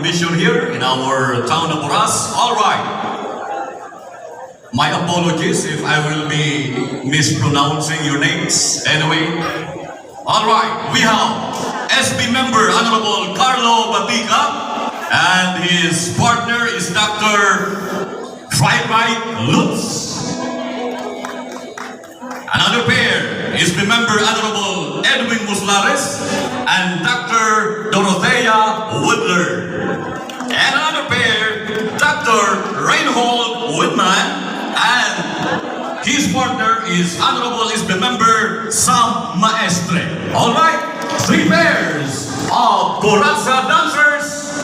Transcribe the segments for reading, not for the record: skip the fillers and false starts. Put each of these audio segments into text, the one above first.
mission here in our town of Oras. All right. My apologies if I will be mispronouncing your names. Anyway, all right. We have SB member Honorable Carlo Batica, and his partner is Dr. Friedrich Lutz. Another pair is member Honorable Edwin Muslares and Dr. Dorothea Woodler. And another pair, Dr. Reinhold Whitman, and his partner is Honorable member Sam Maestre. All right, three pairs of Corazza dancers.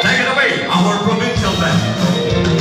Take it away, our provincial band.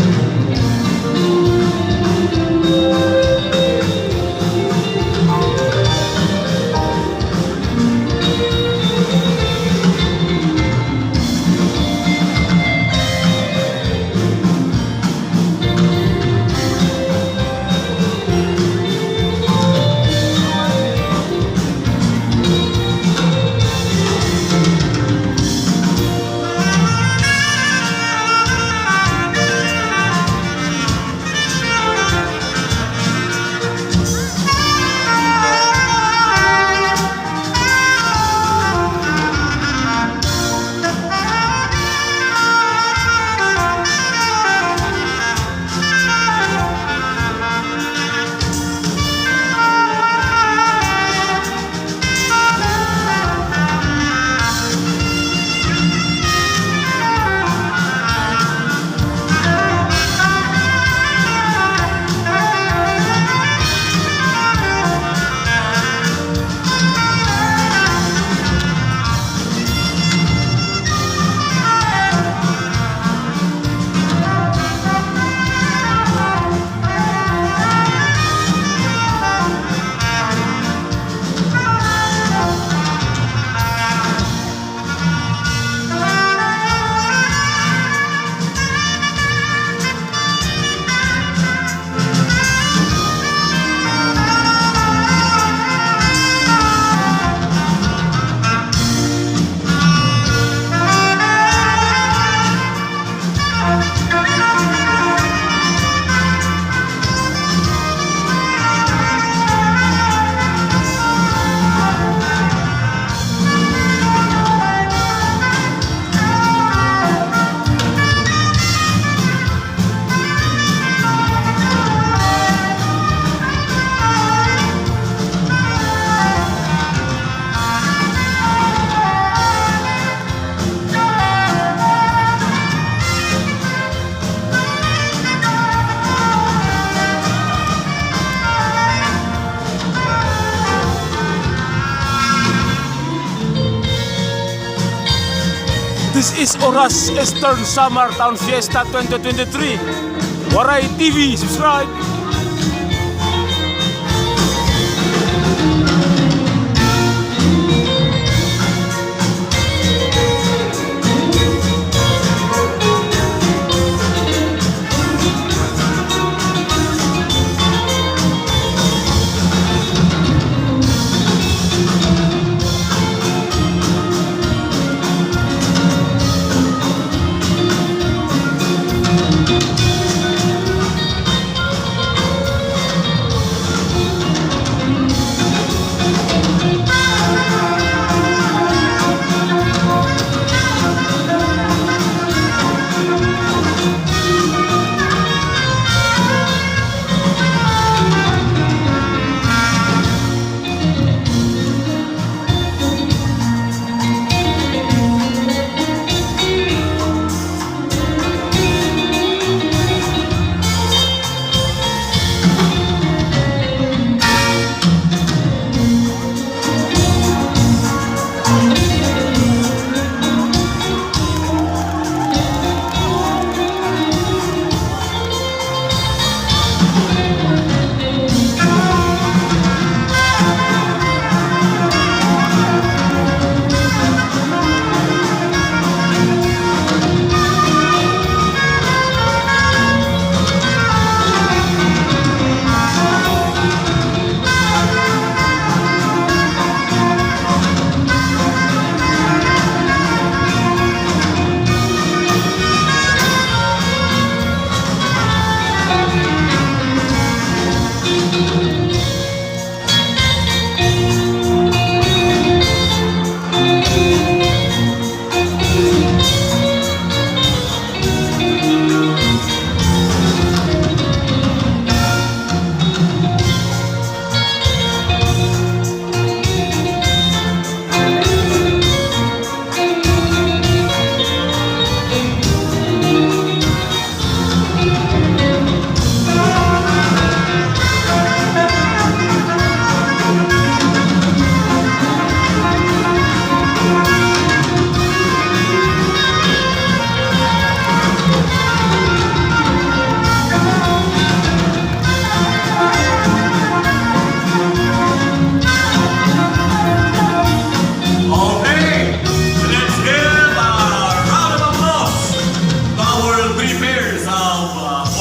This is Oras Eastern Summer Town Fiesta 2023. Waray TV, subscribe!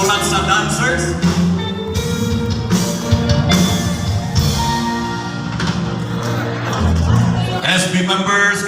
salsa dancers. SB members,